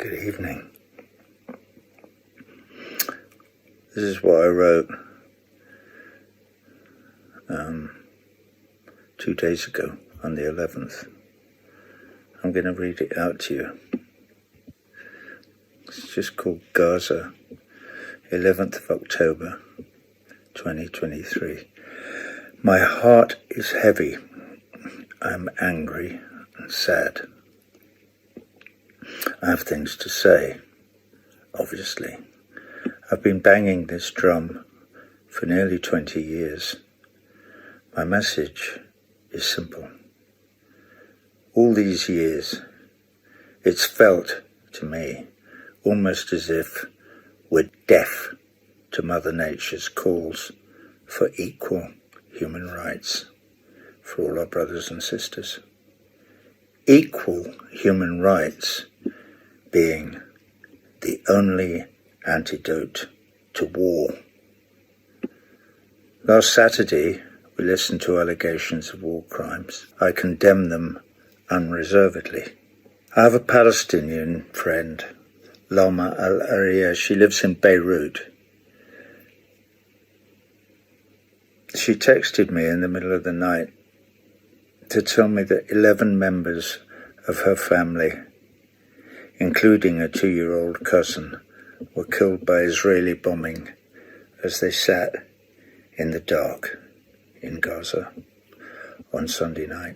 Good evening. This is what I wrote 2 days ago on the 11th. I'm going to read it out to you. It's just called Gaza, 11th of October, 2023. My heart is heavy. I'm angry and sad. I have things to say, obviously. I've been banging this drum for nearly 20 years. My message is simple. All these years, it's felt to me almost as if we're deaf to Mother Nature's calls for equal human rights for all our brothers and sisters. Equal human rights being the only antidote to war. Last Saturday, we listened to allegations of war crimes. I condemn them unreservedly. I have a Palestinian friend, Lama Al-Ariya. She lives in Beirut. She texted me in the middle of the night to tell me that 11 members of her family, including a 2-year-old cousin, were killed by Israeli bombing as they sat in the dark in Gaza on Sunday night.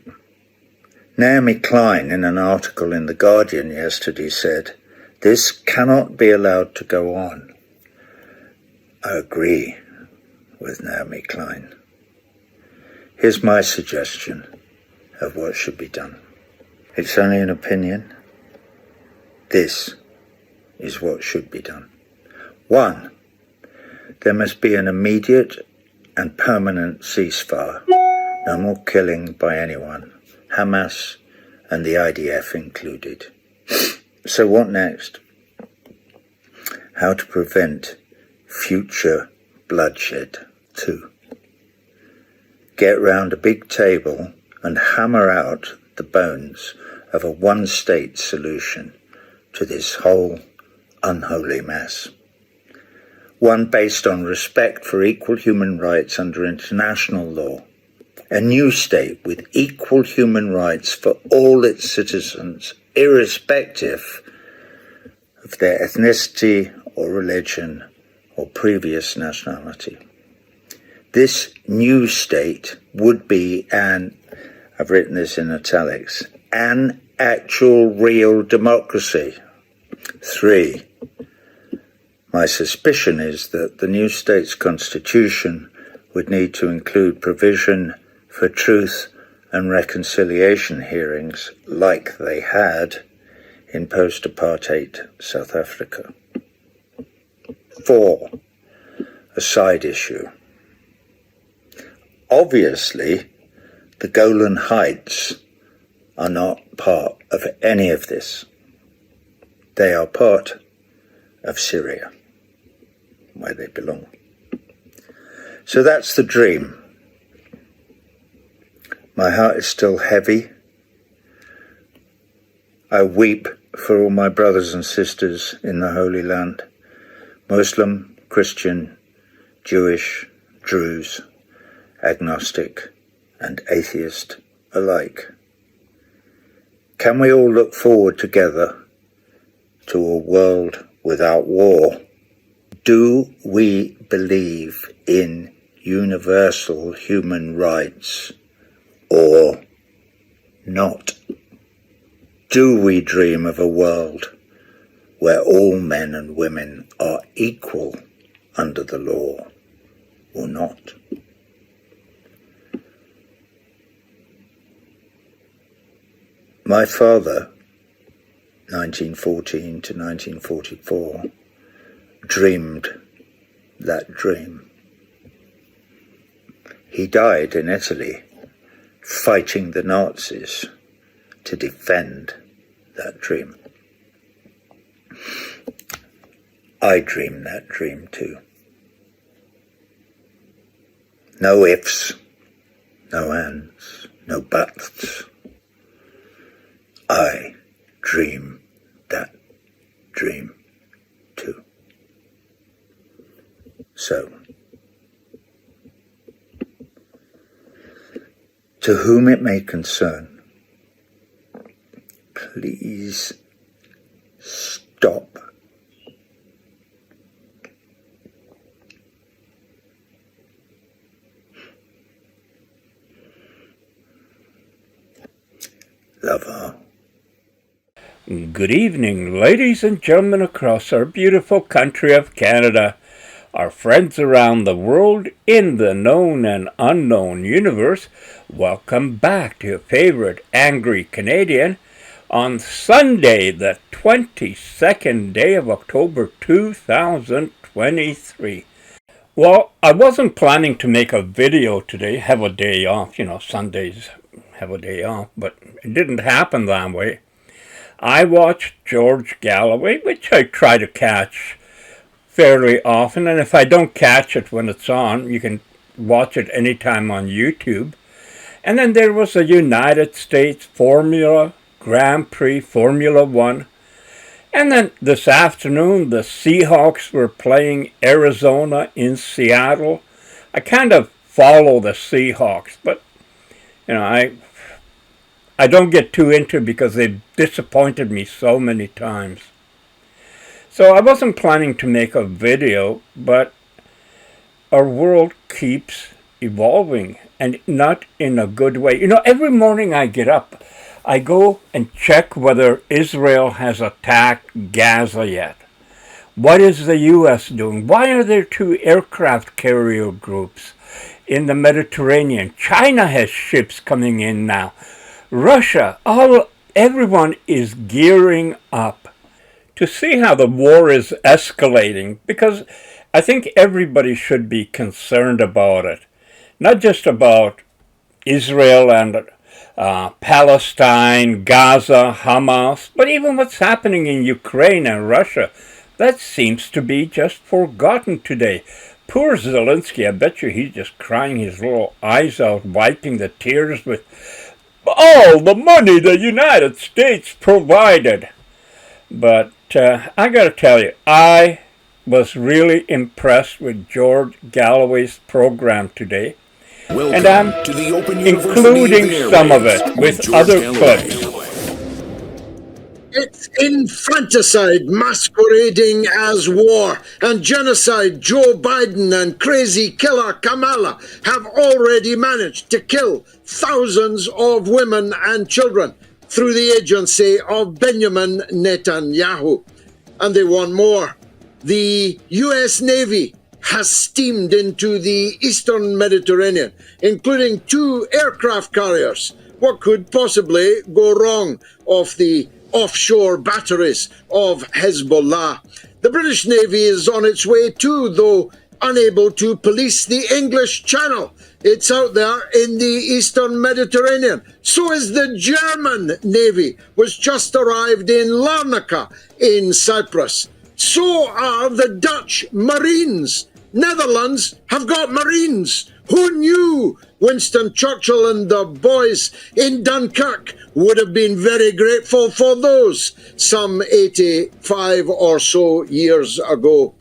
Naomi Klein, in an article in The Guardian yesterday, said, "This cannot be allowed to go on." I agree with Naomi Klein. Here's my suggestion of what should be done. It's only an opinion. This is what should be done. 1. There must be an immediate and permanent ceasefire. No more killing by anyone, Hamas and the IDF included. So what next? How to prevent future bloodshed. 2. Get round a big table and hammer out the bones of a one-state solution to this whole unholy mess. One based on respect for equal human rights under international law. A new state with equal human rights for all its citizens, irrespective of their ethnicity or religion or previous nationality. This new state would be I've written this in italics, an actual real democracy. 3. My suspicion is that the new state's constitution would need to include provision for truth and reconciliation hearings like they had in post-apartheid South Africa. 4. A side issue. Obviously, the Golan Heights are not part of any of this. They are part of Syria, where they belong. So that's the dream. My heart is still heavy. I weep for all my brothers and sisters in the Holy Land, Muslim, Christian, Jewish, Druze, agnostic, and atheist alike. Can we all look forward together to a world without war? Do we believe in universal human rights or not? Do we dream of a world where all men and women are equal under the law or not? My father, 1914 to 1944, dreamed that dream. He died in Italy, fighting the Nazis to defend that dream. I dreamed that dream too. No ifs, no ands, no buts. I dream that To whom it may concern, please stop. Lover. Good evening, ladies and gentlemen across our beautiful country of Canada, our friends around the world, in the known and unknown universe. Welcome back to your favorite Angry Canadian on Sunday, the 22nd day of October 2023. Well, I wasn't planning to make a video today, have a day off, Sundays have a day off, but it didn't happen that way. I watched George Galloway, which I try to catch fairly often, and if I don't catch it when it's on, you can watch it anytime on YouTube. And then there was a United States Formula Grand Prix, Formula One. And then this afternoon, the Seahawks were playing Arizona in Seattle. I kind of follow the Seahawks, but, I don't get too into it because they've disappointed me so many times. So I wasn't planning to make a video, but our world keeps evolving, and not in a good way. Every morning I get up, I go and check whether Israel has attacked Gaza yet. What is the U.S. doing? Why are there 2 aircraft carrier groups in the Mediterranean? China has ships coming in now. Russia, everyone is gearing up to see how the war is escalating, because I think everybody should be concerned about it. Not just about Israel and Palestine, Gaza, Hamas, but even what's happening in Ukraine and Russia. That seems to be just forgotten today. Poor Zelensky, I bet you he's just crying his little eyes out, wiping the tears with all the money the United States provided. But I got to tell you, I was really impressed with George Galloway's program today. Welcome and I'm to the Open including some of it with other clips. It's infanticide masquerading as war, and genocide. Joe Biden and crazy killer Kamala have already managed to kill thousands of women and children through the agency of Benjamin Netanyahu. And they want more. The U.S. Navy has steamed into the eastern Mediterranean, including 2 aircraft carriers. What could possibly go wrong off the offshore batteries of Hezbollah? The British Navy is on its way too, though unable to police the English Channel. It's out there in the eastern Mediterranean. So is the German Navy, which just arrived in Larnaca in Cyprus. So are the Dutch Marines. Netherlands have got Marines. Who knew? Winston Churchill and the boys in Dunkirk would have been very grateful for those some 85 or so years ago.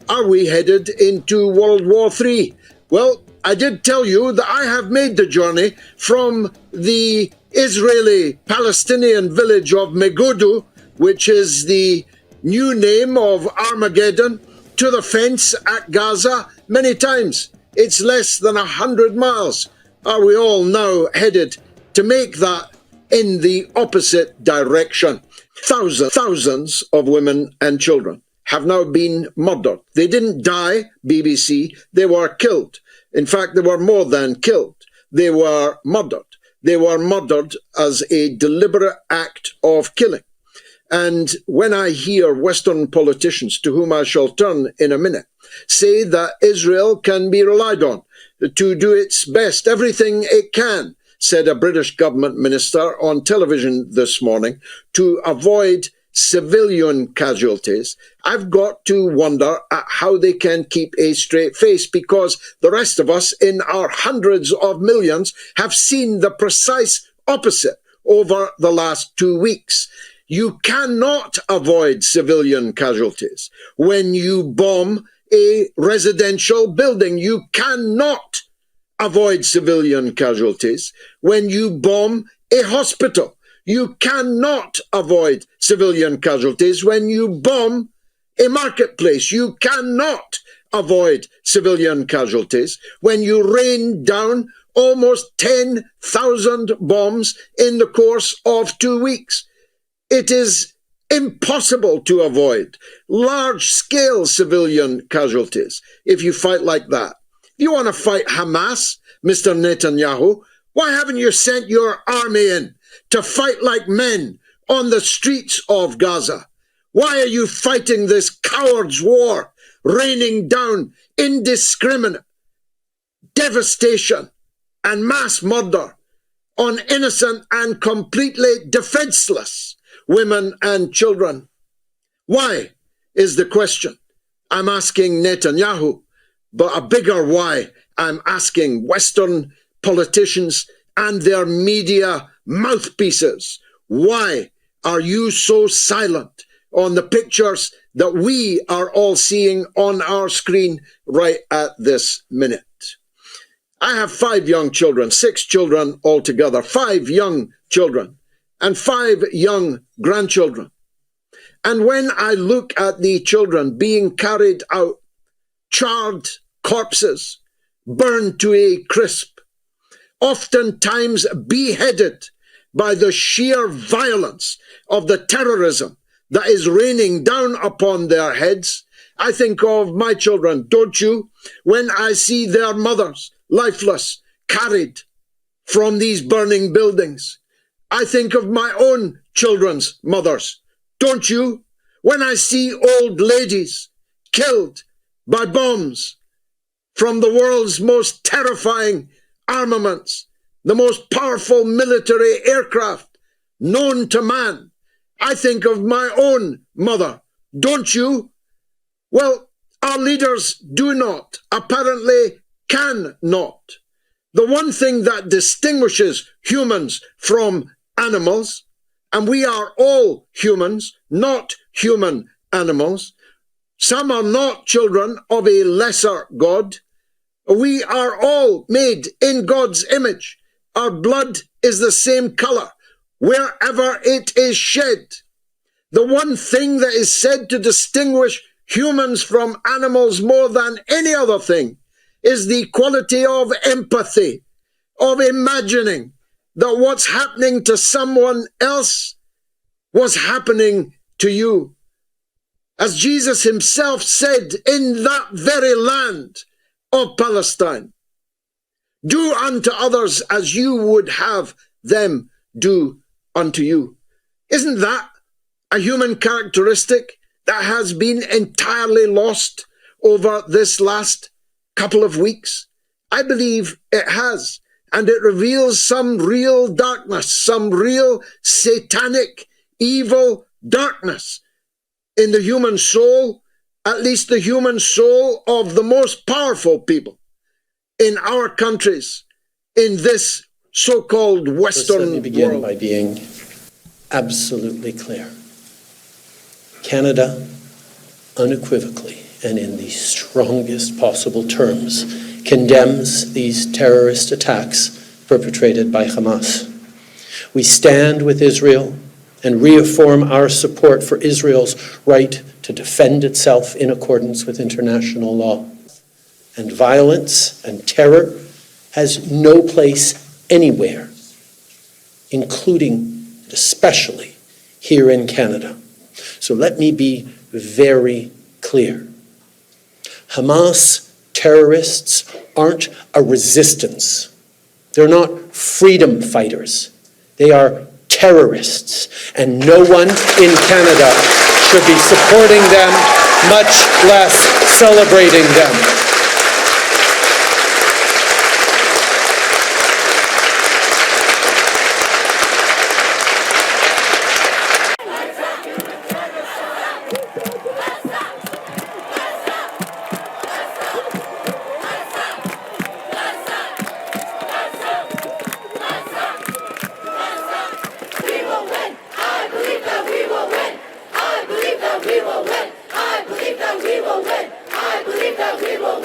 Are we headed into World War III? Well, I did tell you that I have made the journey from the Israeli-Palestinian village of Megudu, which is the new name of Armageddon, to the fence at Gaza many times. It's less than 100 miles. Are we all now headed to make that in the opposite direction? Thousands of women and children have now been murdered. They didn't die, BBC, they were killed. In fact, they were more than killed. They were murdered. They were murdered as a deliberate act of killing. And when I hear Western politicians, to whom I shall turn in a minute, say that Israel can be relied on to do its best, everything it can, said a British government minister on television this morning, to avoid civilian casualties, I've got to wonder at how they can keep a straight face, because the rest of us in our hundreds of millions have seen the precise opposite over the last 2 weeks. You cannot avoid civilian casualties when you bomb a residential building. You cannot avoid civilian casualties when you bomb a hospital. You cannot avoid civilian casualties when you bomb a marketplace. You cannot avoid civilian casualties when you rain down almost 10,000 bombs in the course of 2 weeks. It is impossible to avoid large-scale civilian casualties if you fight like that. If you want to fight Hamas, Mr. Netanyahu, why haven't you sent your army in to fight like men on the streets of Gaza? Why are you fighting this coward's war, raining down indiscriminate devastation and mass murder on innocent and completely defenseless women and children? Why is the question I'm asking Netanyahu, but a bigger why I'm asking Western politicians and their media mouthpieces. Why are you so silent on the pictures that we are all seeing on our screen right at this minute? I have 5 young children, 6 children altogether, 5 young children and 5 young grandchildren. And when I look at the children being carried out, charred corpses, burned to a crisp, oftentimes beheaded by the sheer violence of the terrorism that is raining down upon their heads, I think of my children, don't you? When I see their mothers lifeless, carried from these burning buildings, I think of my own children's mothers, don't you? When I see old ladies killed by bombs from the world's most terrifying armaments, the most powerful military aircraft known to man, I think of my own mother, don't you? Well, our leaders do not, apparently cannot. The one thing that distinguishes humans from animals, and we are all humans, not human animals. Some are not children of a lesser God. We are all made in God's image. Our blood is the same color wherever it is shed. The one thing that is said to distinguish humans from animals more than any other thing is the quality of empathy, of imagining that what's happening to someone else was happening to you. As Jesus himself said in that very land of Palestine, do unto others as you would have them do unto you. Isn't that a human characteristic that has been entirely lost over this last couple of weeks? I believe it has, and it reveals some real darkness, some real satanic, evil darkness in the human soul, at least the human soul of the most powerful people in our countries, in this so-called Western world. Let me begin by being absolutely clear. Canada, unequivocally and in the strongest possible terms, condemns these terrorist attacks perpetrated by Hamas. We stand with Israel and reaffirm our support for Israel's right to defend itself in accordance with international law. And violence and terror has no place anywhere, including, especially, here in Canada. So let me be very clear. Hamas terrorists aren't a resistance. They're not freedom fighters. They are terrorists, and no one in Canada should be supporting them, much less celebrating them. We will win. I believe that we will win. I believe that we will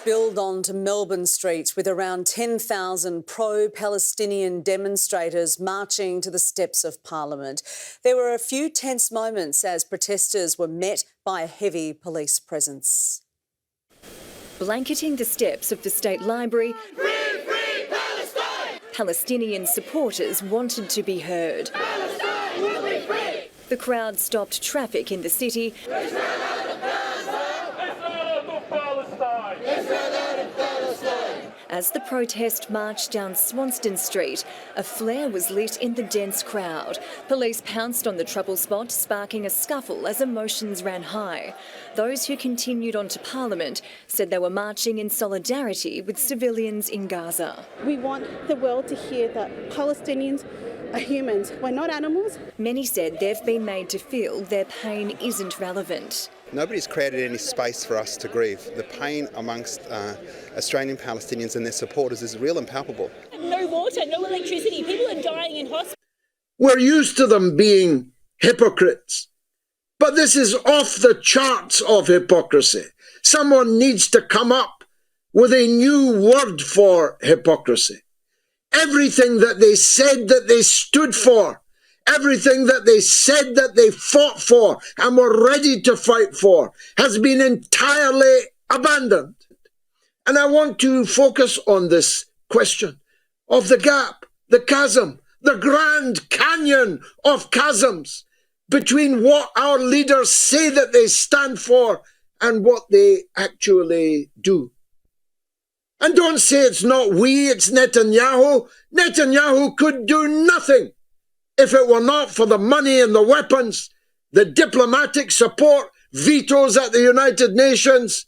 spilled onto Melbourne Street with around 10,000 pro-Palestinian demonstrators marching to the steps of Parliament. There were a few tense moments as protesters were met by a heavy police presence. Blanketing the steps of the State Library, free Palestine! Palestinian supporters wanted to be heard. Palestine will be free! The crowd stopped traffic in the city. Israel and Gaza! Israel and Palestine! Israel and Palestine! As the protest marched down Swanston Street, a flare was lit in the dense crowd. Police pounced on the trouble spot, sparking a scuffle as emotions ran high. Those who continued on to Parliament said they were marching in solidarity with civilians in Gaza. We want the world to hear that Palestinians are humans. We're not animals. Many said they've been made to feel their pain isn't relevant. Nobody's created any space for us to grieve. The pain amongst Australian Palestinians and their supporters is real and palpable. No water, no electricity. People are dying in hospitals. We're used to them being hypocrites. But this is off the charts of hypocrisy. Someone needs to come up with a new word for hypocrisy. Everything that they said that they stood for, everything that they said that they fought for and were ready to fight for has been entirely abandoned. And I want to focus on this question of the gap, the chasm, the Grand Canyon of chasms between what our leaders say that they stand for and what they actually do. And don't say it's not we, it's Netanyahu. Netanyahu could do nothing if it were not for the money and the weapons, the diplomatic support, vetoes at the United Nations,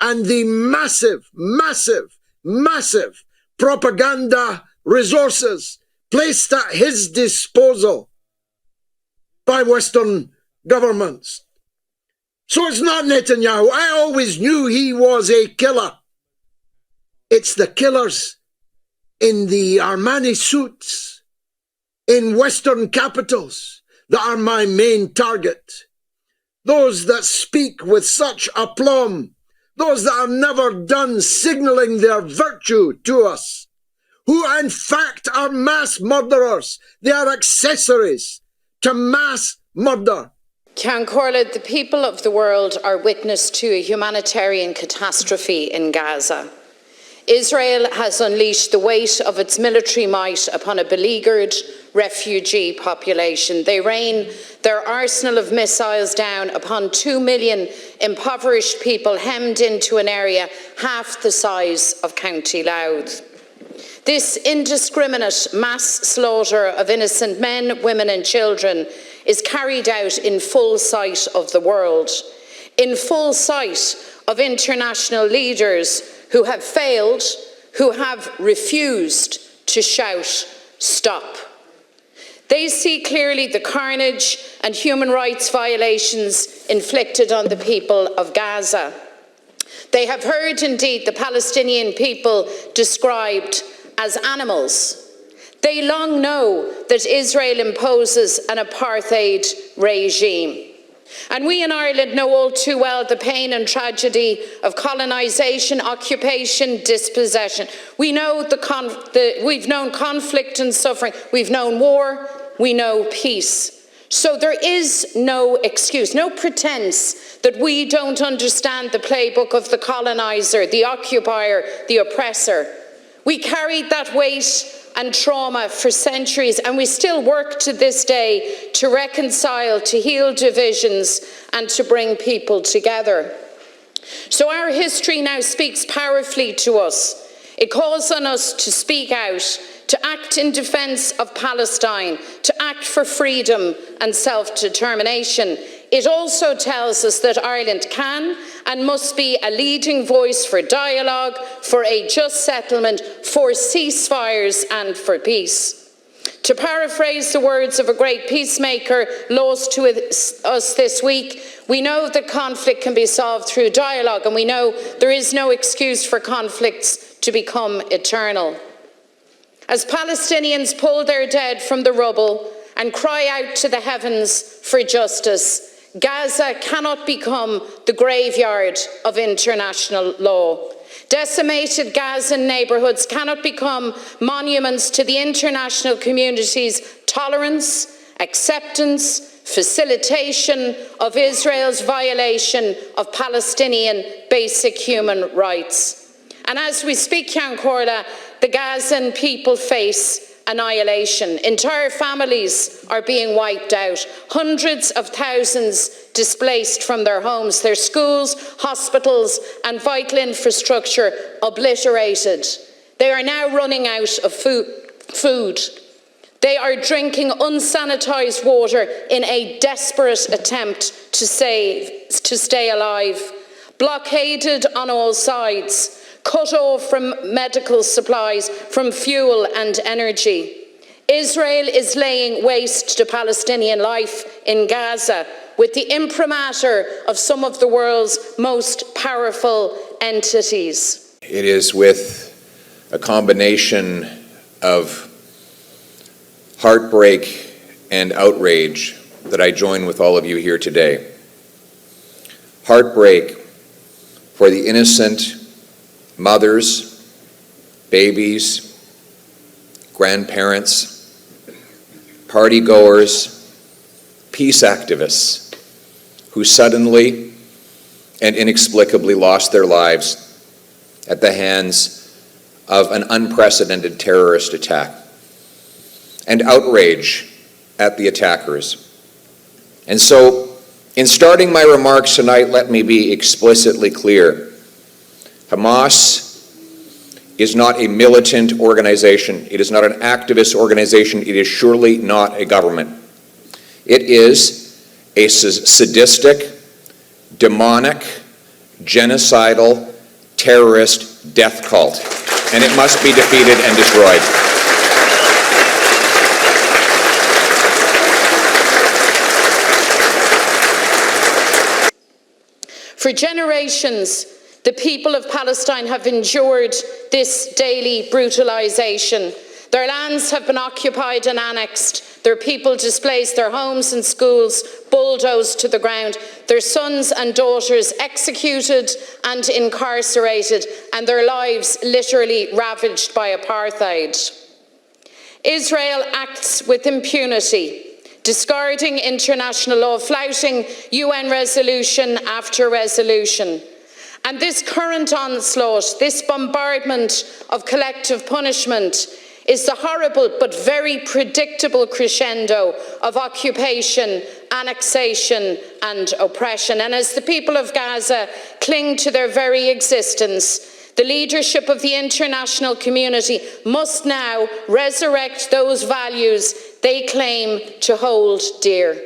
and the massive, massive, massive propaganda resources placed at his disposal by Western governments. So it's not Netanyahu. I always knew he was a killer. It's the killers in the Armani suits in Western capitals that are my main target. Those that speak with such aplomb, those that are never done signaling their virtue to us, who in fact are mass murderers. They are accessories to mass murder. Ceann Comhairle, the people of the world are witness to a humanitarian catastrophe in Gaza. Israel has unleashed the weight of its military might upon a beleaguered refugee population. They rain their arsenal of missiles down upon 2 million impoverished people hemmed into an area half the size of County Louth. This indiscriminate mass slaughter of innocent men, women and children is carried out in full sight of the world, in full sight of international leaders who have failed, who have refused to shout, stop. They see clearly the carnage and human rights violations inflicted on the people of Gaza. They have heard, indeed, the Palestinian people described as animals. They long know that Israel imposes an apartheid regime. And we in Ireland know all too well the pain and tragedy of colonisation, occupation, dispossession. We know we've known conflict and suffering. We've known war. We know peace. So there is no excuse, no pretense that we don't understand the playbook of the coloniser, the occupier, the oppressor. We carried that weight and trauma for centuries, and we still work to this day to reconcile, to heal divisions, and to bring people together. So our history now speaks powerfully to us. It calls on us to speak out, to act in defence of Palestine, to act for freedom and self-determination. It also tells us that Ireland can and must be a leading voice for dialogue, for a just settlement, for ceasefires and for peace. To paraphrase the words of a great peacemaker lost to us this week, we know that conflict can be solved through dialogue, and we know there is no excuse for conflicts to become eternal. As Palestinians pull their dead from the rubble and cry out to the heavens for justice, Gaza cannot become the graveyard of international law. Decimated Gazan neighbourhoods cannot become monuments to the international community's tolerance, acceptance, facilitation of Israel's violation of Palestinian basic human rights. And as we speak, Ceann Comhairle, the Gazan people face annihilation. Entire families are being wiped out. Hundreds of thousands displaced from their homes, their schools, hospitals and vital infrastructure obliterated. They are now running out of food. They are drinking unsanitised water in a desperate attempt to stay alive. Blockaded on all sides, cut off from medical supplies, from fuel and energy. Israel is laying waste to Palestinian life in Gaza with the imprimatur of some of the world's most powerful entities. It is with a combination of heartbreak and outrage that I join with all of you here today. Heartbreak for the innocent mothers, babies, grandparents, party-goers, peace activists who suddenly and inexplicably lost their lives at the hands of an unprecedented terrorist attack, and outrage at the attackers. And so, in starting my remarks tonight, let me be explicitly clear. Hamas is not a militant organization. It is not an activist organization. It is surely not a government. It is a sadistic, demonic, genocidal, terrorist death cult, and it must be defeated and destroyed. For generations, the people of Palestine have endured this daily brutalisation. Their lands have been occupied and annexed, their people displaced, their homes and schools bulldozed to the ground, their sons and daughters executed and incarcerated, and their lives literally ravaged by apartheid. Israel acts with impunity, discarding international law, flouting UN resolution after resolution. And this current onslaught, this bombardment of collective punishment, is the horrible but very predictable crescendo of occupation, annexation and oppression. And as the people of Gaza cling to their very existence, the leadership of the international community must now resurrect those values they claim to hold dear.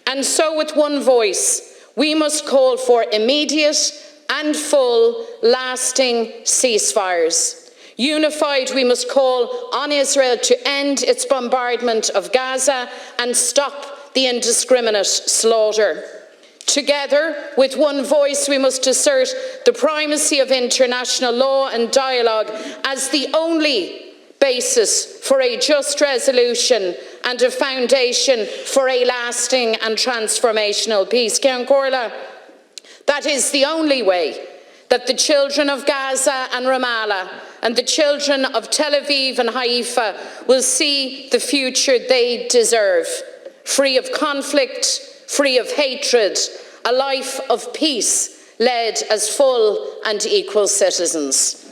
And so with one voice, we must call for immediate and full, lasting ceasefires. Unified, we must call on Israel to end its bombardment of Gaza and stop the indiscriminate slaughter. Together, with one voice, we must assert the primacy of international law and dialogue as the only basis for a just resolution and a foundation for a lasting and transformational peace. Ceann Comhairle, that is the only way that the children of Gaza and Ramallah and the children of Tel Aviv and Haifa will see the future they deserve, free of conflict, free of hatred, a life of peace led as full and equal citizens.